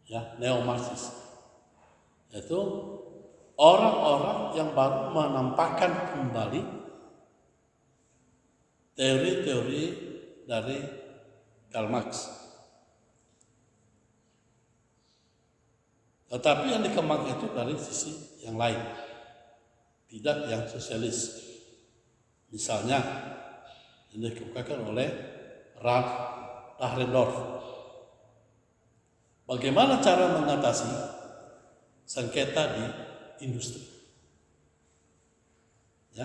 ya, neo-Marxis, yaitu orang-orang yang baru menampakkan kembali teori-teori dari Karl Marx. Tetapi yang dikembangkan itu dari sisi yang lain, tidak yang sosialis. Misalnya yang dikemukakan oleh Ralph Dahrendorf. Bagaimana cara mengatasi sengketa di industri? Ya,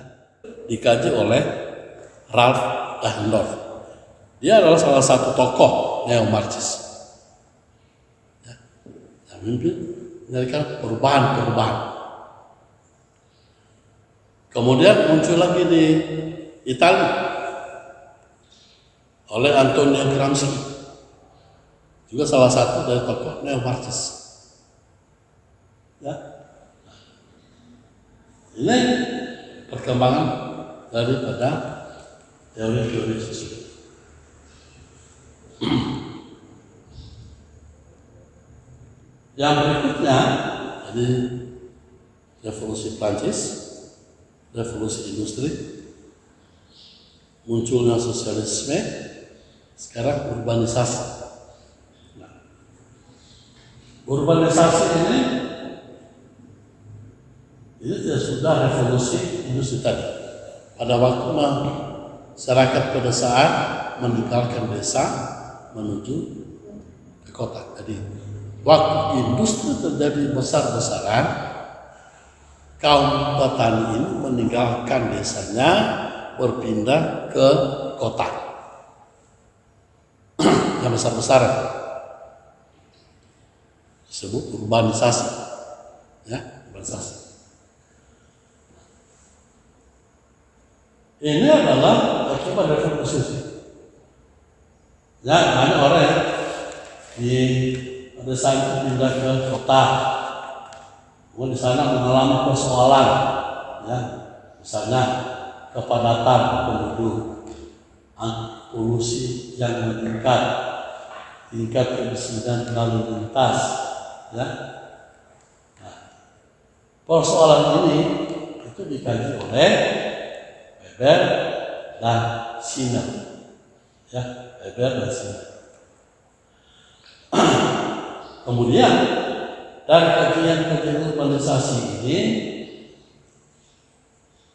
dikaji oleh Ralph Dahrendorf. Dia adalah salah satu tokoh neo-Marxis. Ya, yang memimpin perubahan-perubahan. Kemudian muncul lagi di Italia oleh Antonio Gramsci, juga salah satu dari tokoh neo-Marxis. Ya. Ini perkembangan daripada teori-teori sosial. Yang berikutnya, jadi revolusi Prancis, revolusi industri, munculnya sosialisme, sekarang urbanisasi. Nah, urbanisasi ini tidak sudah revolusi industri tadi. Pada waktu masyarakat pedesaan meninggalkan desa menuju ke kota. Jadi waktu industri terjadi besar-besaran, kaum petani ini meninggalkan desanya berpindah ke kota yang besar-besaran, disebut urbanisasi. Ya, urbanisasi. Ini adalah akibat revolusi. Ya, ada orang yang di desa itu pindah ke kota, kemudian di sana mengalami persoalan, ya, misalnya kepadatan penduduk, polusi yang meningkat, tingkat kemiskinan lalu lintas, ya. Nah, persoalan ini itu dikaji oleh Weber dan Skinner, ya, Weber dan Skinner. Kemudian dari kajian-kajian urbanisasi ini,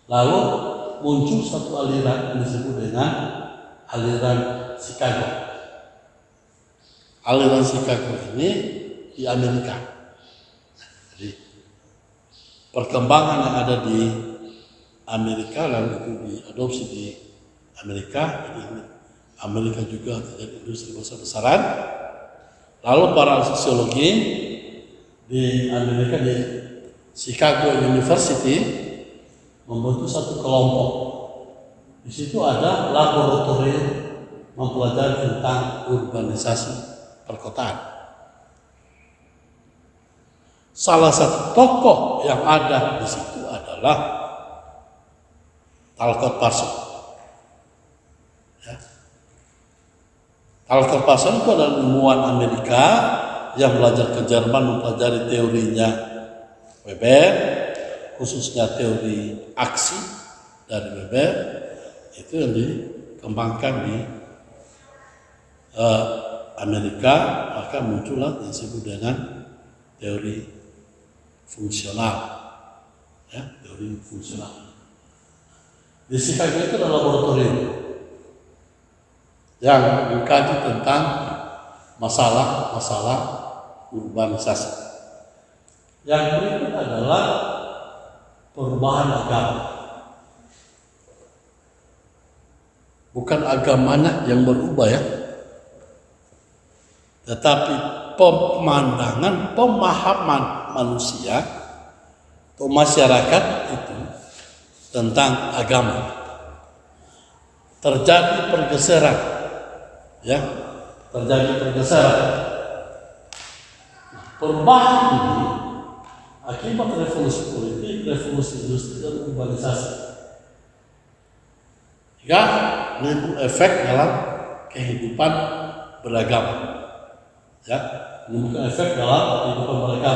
lalu muncul satu aliran yang disebut dengan aliran Chicago. Aliran Chicago ini di Amerika. Jadi perkembangan yang ada di Amerika lalu itu diadopsi di Amerika. Jadi Amerika juga terjadi industri besar-besaran. Lalu para sosiologi di Amerika di Chicago University membentuk satu kelompok. Di situ ada laboratorium mempelajari tentang urbanisasi perkotaan. Salah satu tokoh yang ada di situ adalah Talcott Parsons. Ya. Talcott Parsons itu adalah ilmuwan Amerika yang belajar ke Jerman, mempelajari teorinya Weber, khususnya teori aksi dari Weber, itu yang dikembangkan di Amerika, maka muncullah yang disebut dengan teori fungsional, ya, teori fungsional. Di Chicago itu ada laboratorium yang mengkaji tentang masalah-masalah urbanisasi. Yang berikut adalah perubahan agama. Bukan agamanya yang berubah, ya, tetapi pemandangan, pemahaman manusia atau masyarakat itu tentang agama. Terjadi pergeseran, ya, terjadi pergeseran. Perubahan ini akibat revolusi politik, revolusi industri dan urbanisasi. Jika menimbulkan efek dalam kehidupan beragama, ya, menimbulkan efek dalam kehidupan mereka.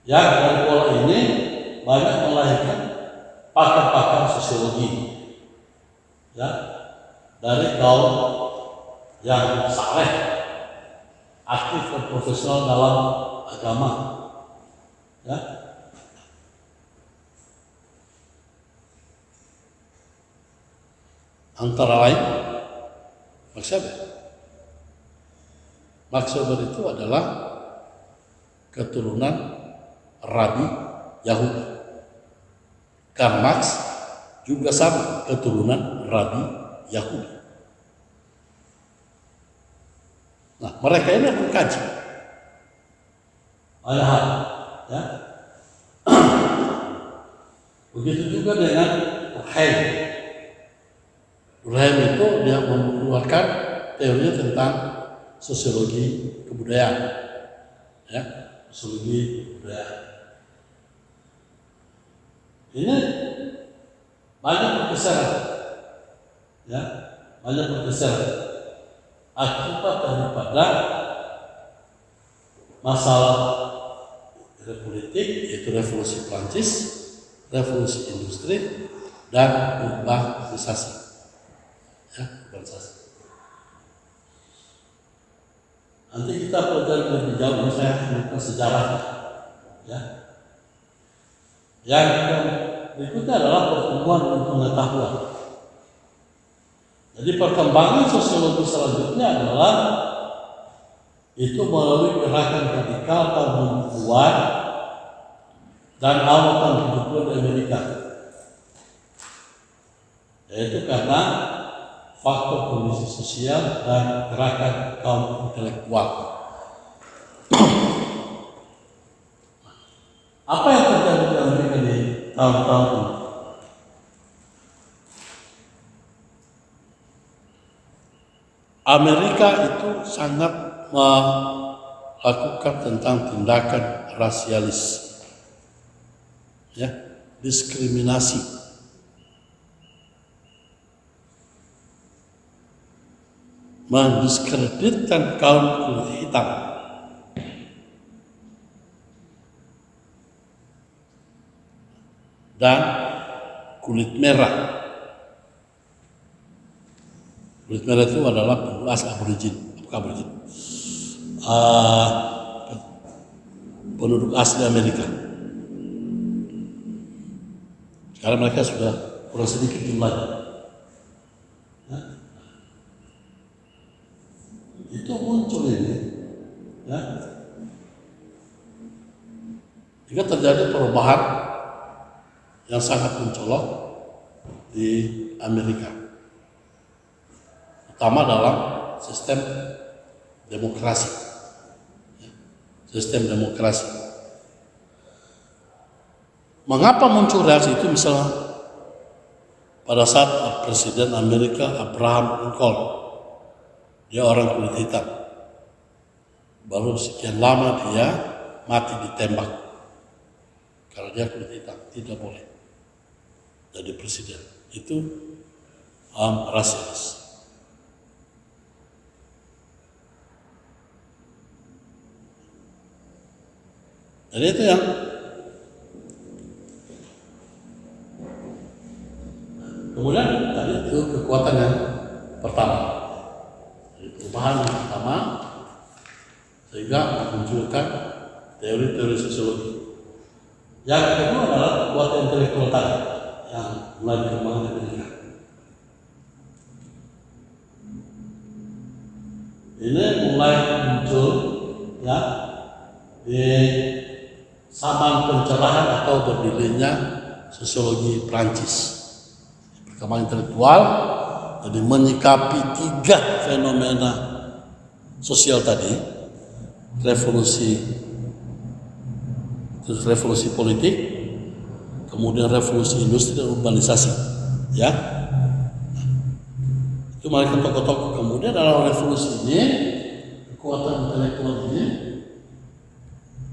Yang dari pola ini banyak melahirkan pakar-pakar sosiologi, ya, dari kaum yang saleh, aktif dan profesional dalam agama, ya. Antara lain Max Weber. Max Weber itu adalah keturunan Rabi Yahudi. Karl Marx juga sama keturunan Rabi Yahudi. Nah, mereka ini mengkaji banyak hal, ya. Begitu juga dengan Durkheim. Durkheim itu dia mengeluarkan teori tentang sosiologi kebudayaan, ya, sosiologi kebudayaan. Ini banyak pergeseran, ya, banyak pergeseran akibat daripada masalah politik, yaitu revolusi Prancis, revolusi industri, dan urbanisasi, ya, urbanisasi. Nanti kita pelajari lebih jauh, saya bukan sejarah, ya. Yang berikutnya adalah pertumbuhan dan pengetahuan. Jadi perkembangan sosiologi selanjutnya adalah itu melalui gerakan radikal tahun 2000-an dan awal tahun 70-an di Amerika. Yaitu karena faktor kondisi sosial dan gerakan kaum intelektual. Apa yang terjadi di Amerika di tahun-tahun ini? Amerika itu sangat melakukan tentang tindakan rasialis, ya, diskriminasi. Mendiskreditkan kaum kulit hitam. Dan kulit merah. Kulit merah itu adalah penduduk asli aborigin, penduduk asli Amerika. Sekarang mereka sudah kurang sedikit jumlahnya. Ya. Itu muncul ini, ya. Jika terjadi perubahan yang sangat mencolok di Amerika, terutama dalam sistem demokrasi, ya. Sistem demokrasi. Mengapa muncul reaksi itu? Misalnya pada saat Presiden Amerika Abraham Lincoln, dia orang kulit hitam, baru sekian lama dia mati ditembak karena dia kulit hitam, tidak boleh jadi presiden. Itu rasialis. Jadi itu yang kemudian tadi itu kekuatan yang pertama, jadi perubahan yang pertama, sehingga memunculkan teori-teori sosiologi. Yang kedua adalah kekuatan intelektual tadi yang mulai berkembang di Amerika. Ini mulai muncul, ya, di zaman pencerahan atau berdirinya sosiologi Prancis. Perkembangan intelektual jadi menyikapi tiga fenomena sosial tadi, revolusi politik, kemudian revolusi industri dan urbanisasi, ya. Itu mereka tokoh-tokoh. Kemudian dalam revolusi ini, kekuatan intelektual ini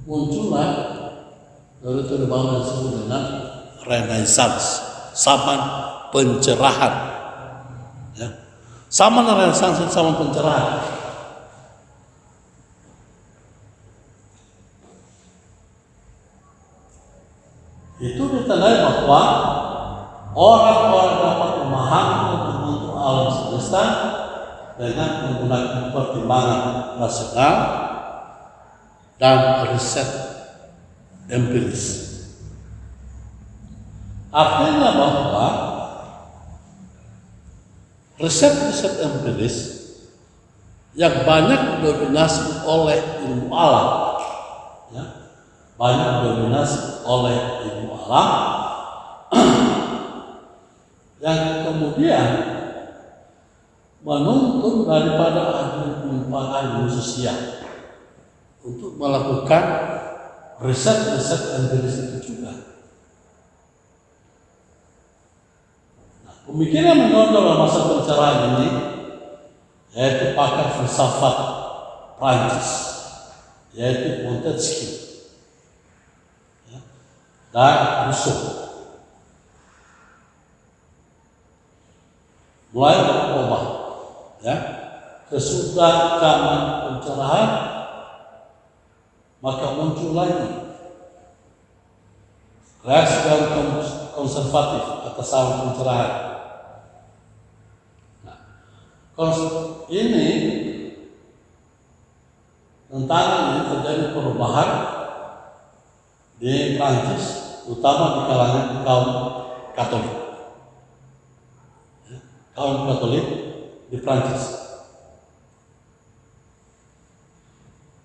muncullah teori-teori baru yang disebut dengan Renaissance, zaman pencerahan, ya. Zaman Renaissance, zaman pencerahan. itu ditandai bahwa orang-orang dapat memahami dan membentuk alam semesta dengan menggunakan pertimbangan rasional dan riset empiris. Artinya bahwa riset-riset empiris yang banyak didominasi oleh ilmu alam, ya, banyak didominasi oleh ilmu alam, yang kemudian menuntun daripada ahli sosial untuk melakukan riset-riset empiris itu juga. Nah, pemikiran menonjol dalam masa pencerahan ini yaitu pakar filsafat Prancis, yaitu Montesquieu, ya, dan Rousseau. Mulai berubah, ya, sesudah zaman pencerahan, maka muncul lagi reaksi yang konservatif atas zaman pencerahan. Ini tantangan ini terjadi perubahan di Prancis, terutama di kalangan kaum Katolik. Kaum Katolik di Prancis,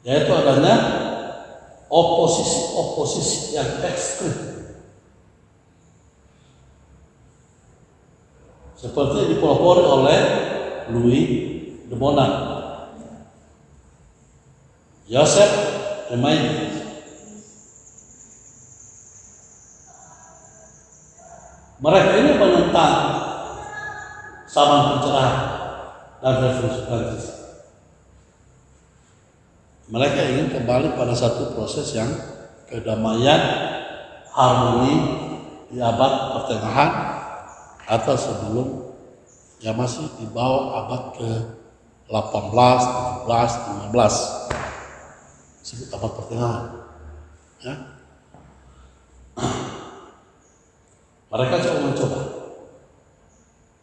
yaitu adanya oposisi yang ekstrim, seperti dipelopori oleh Louis de Monan, Joseph de Maistre. Mereka ini menentang zaman pencerahan dan revolusi Prancis. Mereka ingin kembali pada satu proses yang kedamaian, harmoni di abad pertengahan atau sebelum, yang masih di bawah abad ke-18, 17, 15, disebut abad pertengahan. Ya. Mereka mencoba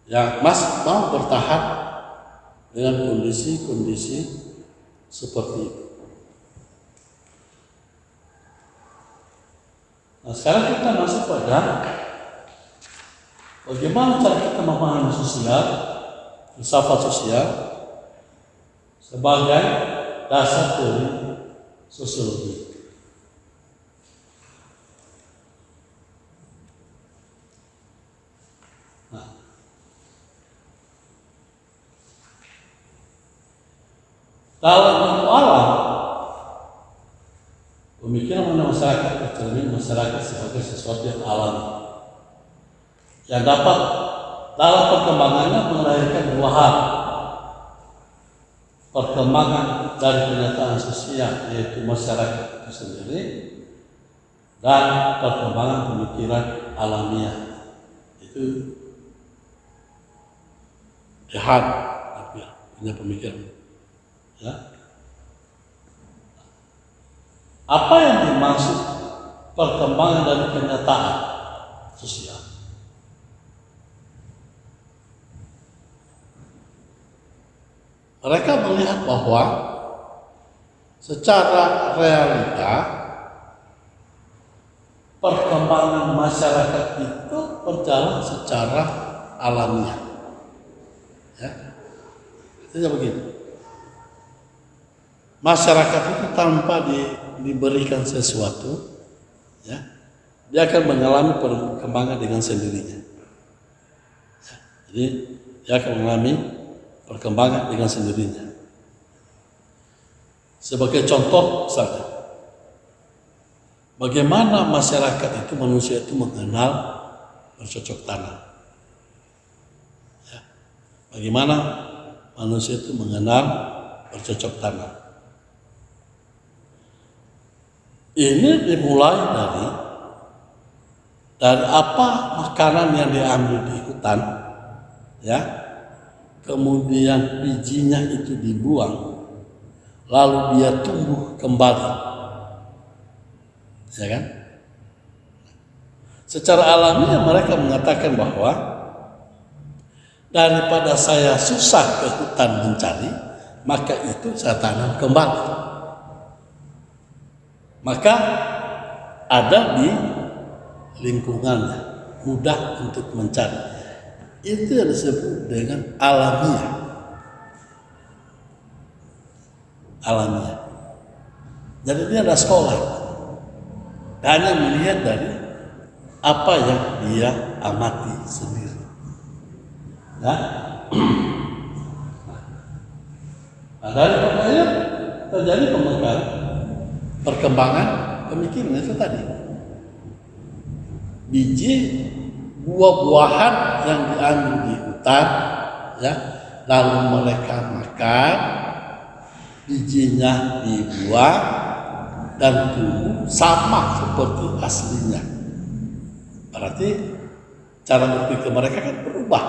yang masih mau bertahan dengan kondisi-kondisi seperti itu. Nah, sekarang kita masuk pada bagaimana cara kita memahami sosial, filsafat sosial sebagai dasar teori sosiologi. Nah, dalam ilmu alam, pemikiran mengenai masyarakat tercermin masyarakat sebagai sesuatu yang alami, yang dapat dalam perkembangannya melahirkan dua hal: perkembangan dari kenyataan sosial yaitu masyarakat itu sendiri, dan perkembangan pemikiran alamiah itu jahat, punya pemikiran. Ya. Apa yang dimaksud perkembangan dari kenyataan sosial? Mereka melihat bahwa secara realita perkembangan masyarakat itu berjalan secara alamiah. Ya. Artinya begini. Masyarakat itu tanpa diberikan sesuatu, ya, dia akan mengalami perkembangan dengan sendirinya. Ya, jadi dia akan mengalami perkembangan dengan sendirinya. Sebagai contoh misalnya, bagaimana masyarakat itu, manusia itu mengenal bercocok tanam. Ya, bagaimana manusia itu mengenal bercocok tanam. Ini dimulai dari apa makanan yang diambil di hutan, ya, kemudian bijinya itu dibuang, lalu dia tumbuh kembali, ya kan? Secara alamiah mereka mengatakan bahwa daripada saya susah ke hutan mencari, maka itu saya tanam kembali. Maka ada di lingkungannya, mudah untuk mencari. Itu yang disebut dengan alamiah. Alamiah. Jadi dia ada sekolah, hanya melihat dari apa yang dia amati sendiri. Nah, dari makanya terjadi perkembangan pemikiran itu tadi. Biji buah-buahan yang diambil di hutan, ya, lalu mereka makan, bijinya dibuang dan tumbuh sama seperti aslinya. Berarti cara berpikir mereka kan berubah.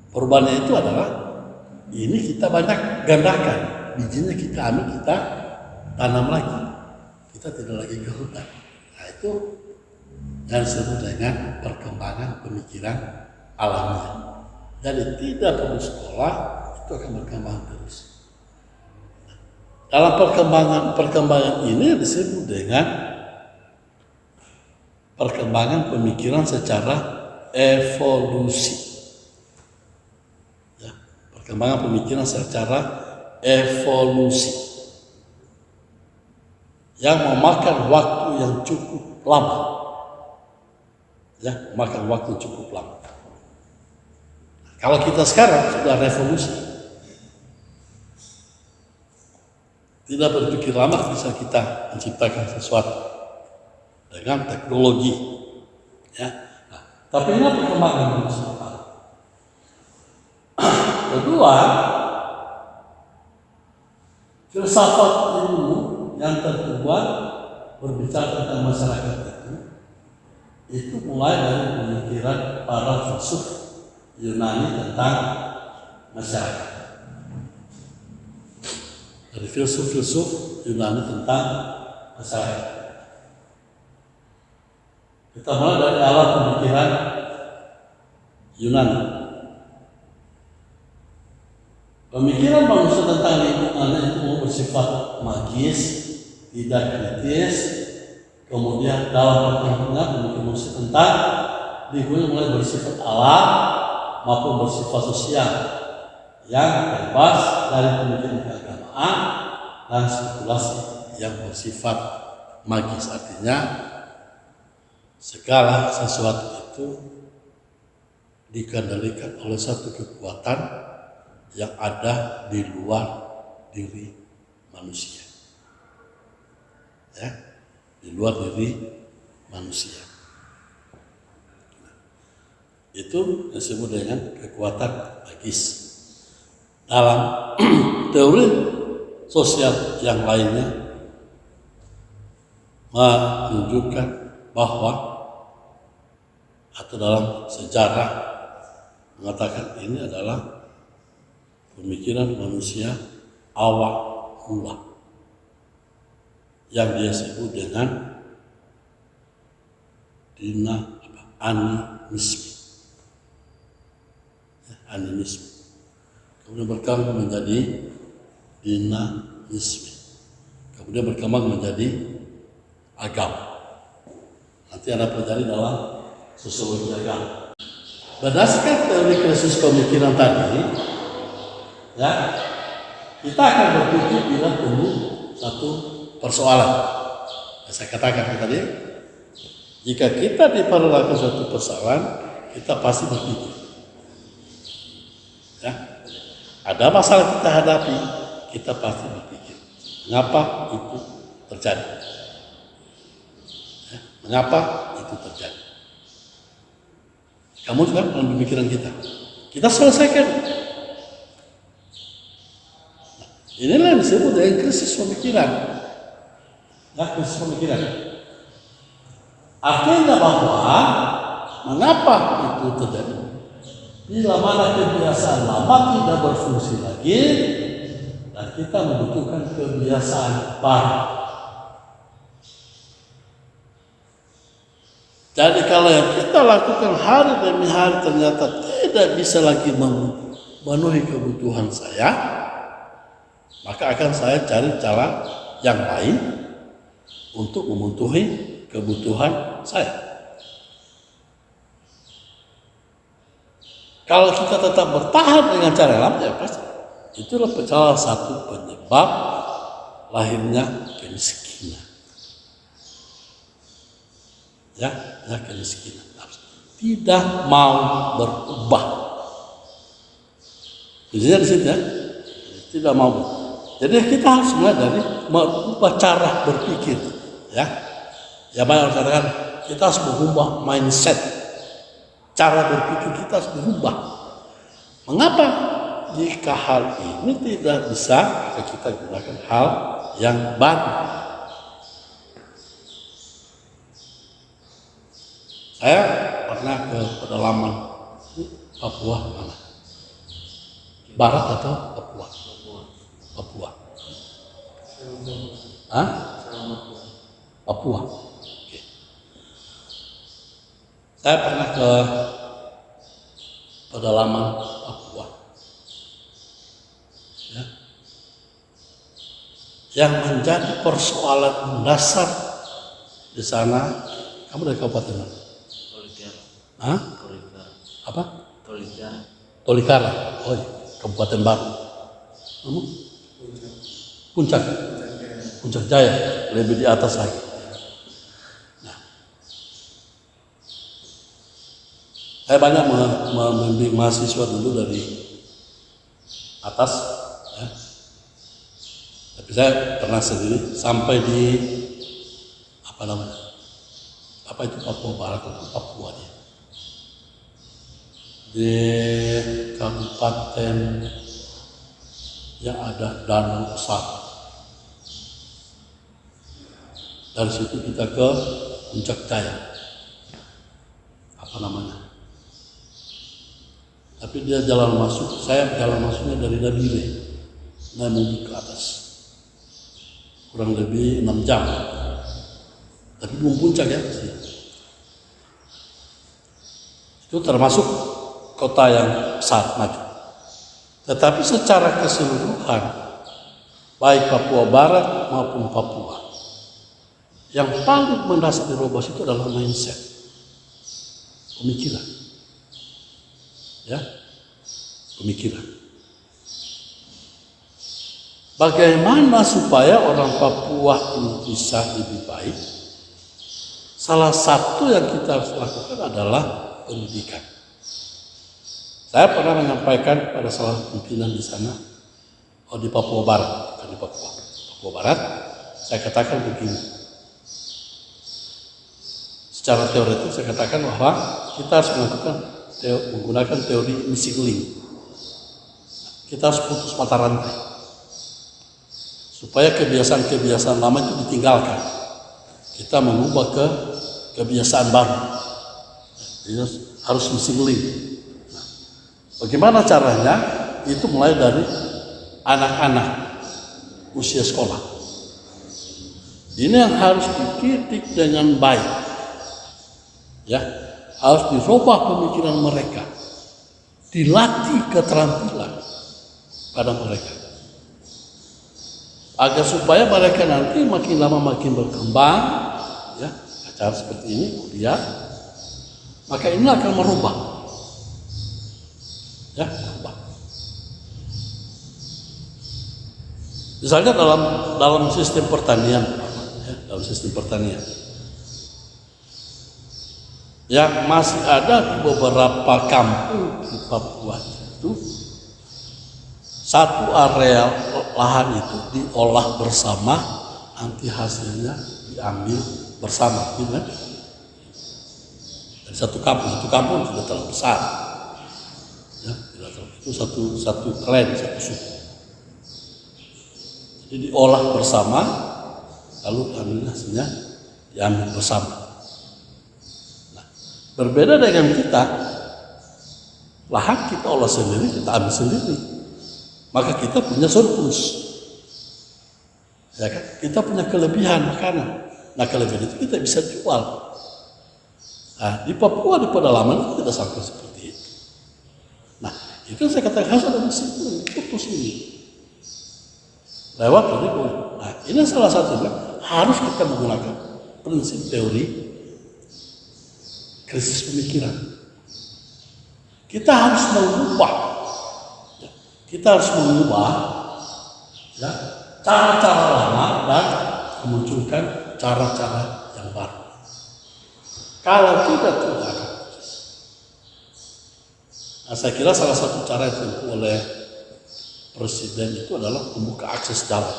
Perubahannya itu adalah ini kita banyak gandakan, bijinya kita ambil, kita tanam lagi, kita tidak lagi ke hutan. Nah itu yang disebut dengan perkembangan pemikiran alamiah. Jadi tidak perlu sekolah, itu akan berkembang terus. Dalam perkembangan ini disebut dengan perkembangan pemikiran secara evolusi. Ya, perkembangan pemikiran secara evolusi yang memakan waktu yang cukup lama. Ya, memakan waktu cukup lama. Kalau kita sekarang sudah revolusi, tidak berpikir lama bisa kita menciptakan sesuatu dengan teknologi. Ya. Nah, tapi ini perkembangan manusia. Kedua, filsafat ilmu yang terbuat berbicara tentang masyarakat itu mulai dari pemikiran para filsuf Yunani tentang masyarakat. Dari filsuf Yunani tentang masyarakat. Kita mulai dari awal pemikiran Yunani. Pemikiran manusia tentang lingkungan itu bersifat magis, tidak kritis. Kemudian dalam perkembangan pemikiran manusia tentang lingkungan mulai bersifat alam maupun bersifat sosial yang bebas dari pemikiran keagamaan dan spekulasi yang bersifat magis. Artinya segala sesuatu itu dikendalikan oleh satu kekuatan yang ada di luar diri manusia. Ya, di luar diri manusia. Itu disebut dengan kekuatan magis. Dalam teori sosial yang lainnya menunjukkan bahwa atau dalam sejarah mengatakan ini adalah pemikiran manusia awal mula yang dia sebut dengan animisme. Animisme. Kemudian berkembang menjadi dinamisme. Kemudian berkembang menjadi agama. Nanti ada pelajari dalam sosiologi agama. Berdasarkan teori krisis pemikiran tadi, ya, kita akan berpikir bila tumbuh satu persoalan. Saya katakan tadi, jika kita diperlukan suatu persoalan, kita pasti berpikir. Ya, ada masalah kita hadapi, kita pasti berpikir, mengapa itu terjadi? Ya, mengapa itu terjadi? Kamu juga dalam pemikiran kita selesaikan. Nah, inilah yang disebut dengan krisis pemikiran. Nah, krisis pemikiran. Artinya bahwa mengapa itu terjadi? Bila mana kebiasaan lama tidak berfungsi lagi dan kita membutuhkan kebiasaan baru. Jadi kalau yang kita lakukan hari demi hari ternyata tidak bisa lagi memenuhi kebutuhan saya, maka akan saya cari cara yang lain untuk memenuhi kebutuhan saya. Kalau kita tetap bertahan dengan cara yang lama, ya pasti itulah salah satu penyebab lahirnya kemiskinan. Ya kemiskinan. Tidak mau berubah. Jadi di sini ya, tidak mau. Jadi kita harus mulai dari merubah cara berpikir. Ya banyak orang katakan kita harus mengubah mindset. Cara berpikir kita harus berubah. Mengapa? Jika hal ini tidak bisa, maka kita gunakan hal yang baru. Saya pernah ke pedalaman Papua mana? Barat atau Papua? Papua. Hah? Papua. Oke. Saya pernah ke pedalaman Papua. Ya. Yang menjadi persoalan mendasar di sana, kamu dari kabupaten mana? Tolikara. Hah? Tolikara. Apa? Tolikara. Tolikara. Oh, iya. Kabupaten Baru. Kamu? Puncak. Puncak Jaya, lebih di atas lagi. Nah, saya banyak membimbing mahasiswa dulu dari atas, ya. Tapi saya pernah sendiri sampai di apa namanya? Apa itu Papua Barat atau Papua dia? Di kabupaten yang ada danau besar. Dari situ kita ke Puncak Jaya. Apa namanya? Tapi dia jalan masuk, saya jalan masuknya dari Nabire, naik mobil ke atas. Kurang lebih 6 jam. Tapi belum puncak ya. Itu termasuk kota yang besar maju. Tetapi secara keseluruhan, baik Papua Barat maupun Papua, yang paling mendasar dirubah itu adalah mindset, pemikiran. Ya, pemikiran. Bagaimana supaya orang Papua ini bisa lebih baik? Salah satu yang kita harus lakukan adalah pendidikan. Saya pernah menyampaikan pada salah pimpinan di sana, di Papua Barat, bukan di Papua Barat, saya katakan begini. Secara teoritis saya katakan bahwa kita harus menggunakan teori missing link. Kita harus putus mata rantai supaya kebiasaan-kebiasaan lama itu ditinggalkan. Kita mengubah ke kebiasaan baru. Jadi harus missing link. Nah, bagaimana caranya? Itu mulai dari anak-anak usia sekolah. Ini yang harus dididik dengan baik. Ya, harus dirubah pemikiran mereka, dilatih keterampilan pada mereka, agar supaya mereka nanti makin lama makin berkembang, ya, cara seperti ini, kuliah, maka ini akan merubah, ya, merubah. Misalnya dalam sistem pertanian, ya, dalam sistem pertanian. Yang masih ada di beberapa kampung di Papua itu, satu area lahan itu diolah bersama, nanti hasilnya diambil bersama, gitu kan? Dari satu kampung tidak terlalu besar, ya, tidak terlalu, itu satu klan, satu suku. Jadi diolah bersama, lalu hasilnya diambil bersama. Berbeda dengan kita, lahan kita olah sendiri, kita ambil sendiri, maka kita punya surplus, ya kan? Kita punya kelebihan makanan. Nah, kelebihan itu kita bisa jual. Nah, di Papua di pedalaman itu tidak sampai seperti itu. Nah, itu yang saya katakan harus ada disiplin, putus ini. Lewat dari boleh. Nah, ini salah satunya harus kita menggunakan prinsip teori krisis pemikiran. Kita harus mengubah, ya, cara-cara lama dan memunculkan cara-cara yang baru. Kalau tidak akan proses. Nah, saya kira salah satu cara yang ditempuh oleh Presiden itu adalah membuka akses jalan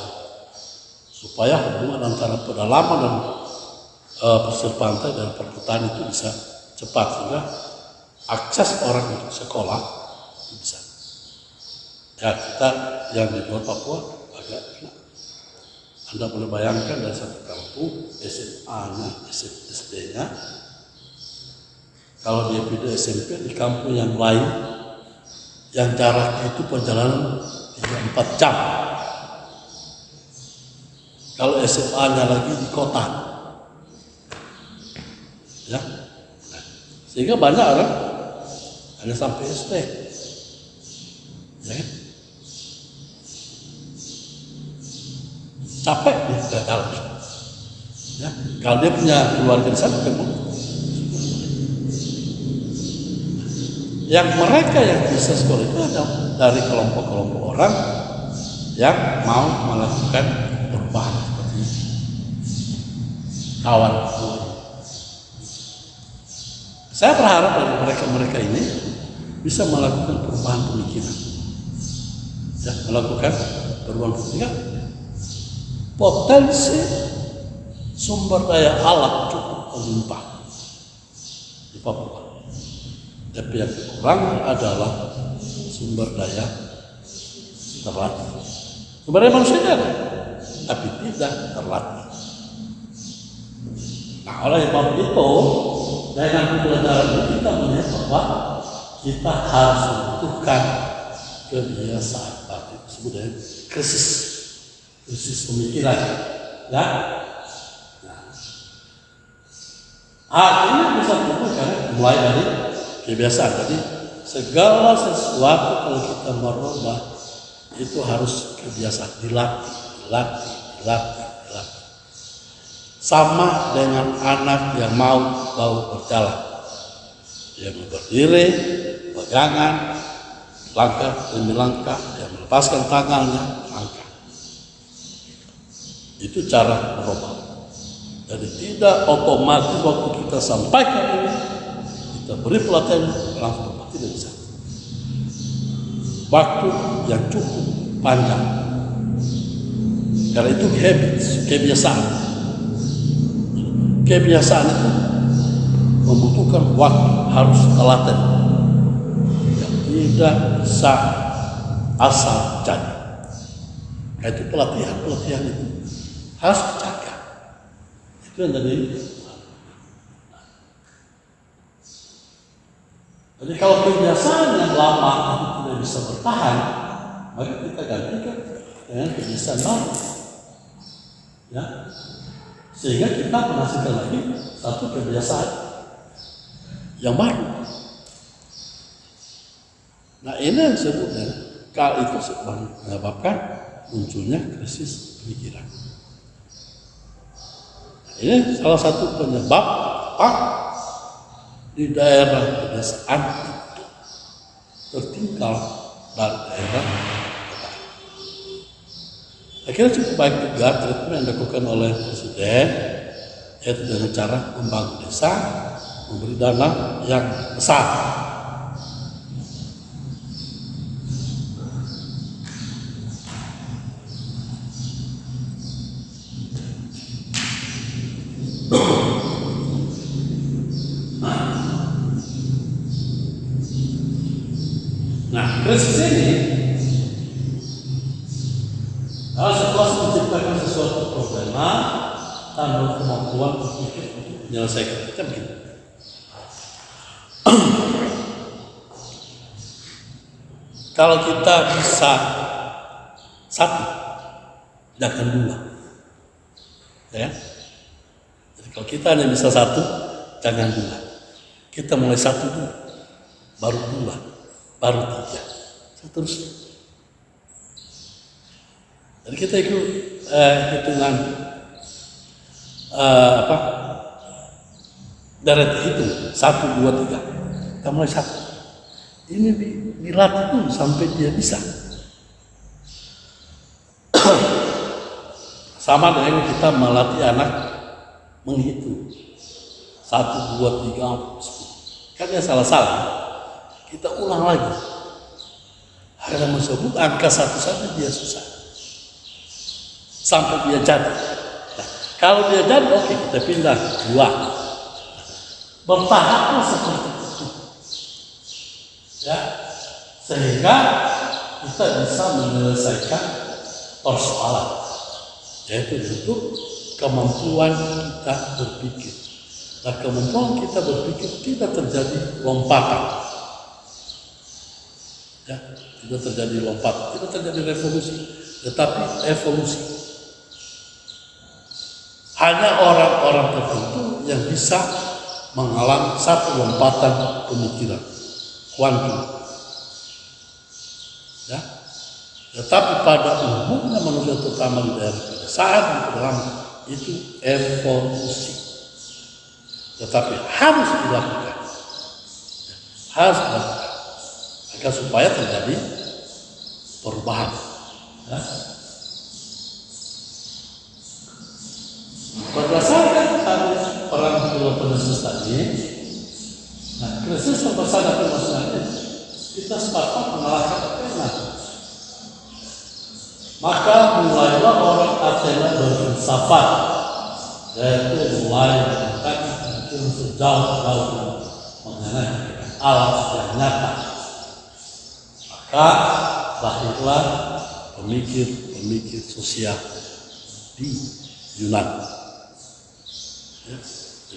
supaya hubungan antara pedalaman dan pesisir pantai dan perkotaan itu bisa cepat sehingga akses orang untuk sekolah itu bisa. Ya, kita yang di luar Papua agak enak. Anda boleh bayangkan dari satu kampung SMA-nya, SD-nya, kalau dia pindah SMP di kampung yang lain, yang jaraknya itu perjalanan 3-4 jam. Kalau SMA-nya lagi di kota, ya, sehingga banyak orang hanya sampai SD, ya kan? Capek dia gagal. Ya, kalau dia punya keluarga di sana, kan? Yang mereka yang bisa sekolah itu ada dari kelompok-kelompok orang yang mau melakukan perubahan seperti kawan. Saya berharap dari mereka-mereka ini bisa melakukan perubahan pemikiran, ya, melakukan perubahan pemikiran. Potensi sumber daya alam cukup melimpah di Papua. Tapi yang kekurangan adalah sumber daya terlatih. Sumber daya manusianya ada, tapi tidak terlatih. Nah, oleh sebab itu, dengan pembelajaran ini kita melihat bahwa kita harus membutuhkan kebiasaan baru disebut dengan krisis pemikiran. Ya. Nah, ini bisa tumbuh karena mulai dari kebiasaan. Jadi segala sesuatu kalau kita merubah itu harus kebiasaan, dilatih. Sama dengan anak yang mau berjalan, dia berdiri, pegangan, langkah demi langkah, dia melepaskan tangannya, langkah. Itu cara merubah. Jadi tidak otomatis waktu kita sampaikan ini, kita beri pelatihan langsung tidak bisa. Waktu yang cukup panjang. Karena itu kebiasaan. Kebiasaan itu membutuhkan waktu, harus telaten. Yang tidak bisa asal jadi. Nah, itu pelatihan itu harus dijaga. Itu yang tadi. Jadi kalau kebiasaan yang lama itu tidak bisa bertahan, maka kita gantikan dengan kebiasaan baru, ya, sehingga kita menghasilkan lagi satu kebiasaan yang baru. Nah, ini yang disebutnya itu menyebabkan munculnya krisis pemikiran. Nah, ini salah satu penyebab di daerah pedesaan itu tertinggal dari daerah kota. Akhirnya cukup baik juga treatment yang dilakukan oleh Presiden, yaitu dengan cara membangun desa, memberi dana yang besar. Nah, krisis ini setelah menciptakan sesuatu problema tanpa kemampuan untuk menyelesaikan itu begini. Kalau kita bisa satu, jangan dua, ya. Jadi kalau kita hanya bisa satu, jangan dua. Kita mulai 1 dulu, baru 2, baru 3, seterusnya. Jadi kita ikut hitungan deret hitung 1, 2, 3. Kita mulai 1. Ini dilatih dulu sampai dia bisa. Sama dengan kita melatih anak menghitung 1, 2, 3, 4, 10. Kan dia salah-salah, kita ulang lagi. Karena disebut angka 1 saja dia susah sampai dia jadi. Nah, kalau dia jadi, oke, kita pindah 2. Bertahaplah seperti itu, ya, sehingga kita bisa menyelesaikan persoalan, yaitu bentuk kemampuan kita berpikir. Nah, kemampuan kita berpikir tidak terjadi lompatan, ya, tidak terjadi lompatan, tidak terjadi revolusi, tetapi evolusi. Hanya orang-orang tertentu yang bisa mengalami satu lompatan pemikiran kuantum, ya. Tetapi pada umumnya manusia, terutama di daerah pedesaan dan pedalaman, itu evolusi. Tetapi harus dilakukan, harus dilakukan agar supaya terjadi perubahan. Ya. Berdasarkan tadi perang kedua Kristus tadi, nah, Kristus mempersada kemanusiaan, kita sepakat mengalahkan Athena. Maka mulailah orang Athena berfilsafat, yaitu mulai mengatakan sejauh-jauh mengenai alam yang nyata. Maka lahirlah pemikir-pemikir sosial di Yunani. Ya.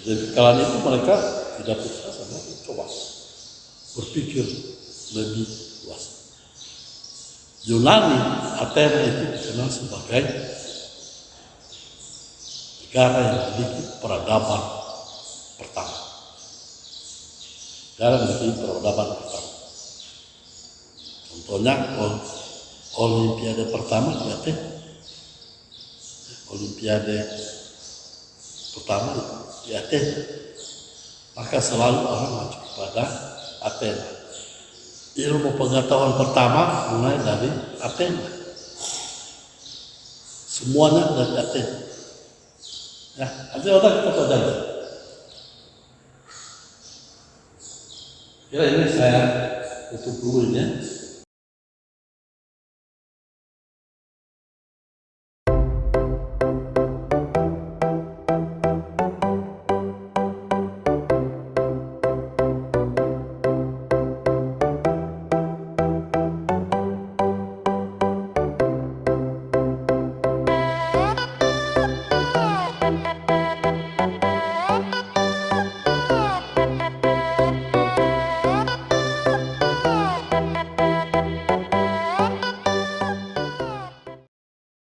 Jadi kala itu mereka tidak putus asa, mereka coba berpikir lebih luas. Yunani, Athena itu dikenal sebagai negara yang memiliki peradaban pertama. Negara yang memiliki peradaban pertama. Contohnya Olimpiade pertama di Athena. Olimpiade pertama di Athena, maka selalu orang maju kepada Athena. Ilmu pengetahuan pertama mulai dari Athena, semuanya dari Athena. Ya, nanti orang kita pelajari. Ya, ini saya tutup dulu ini.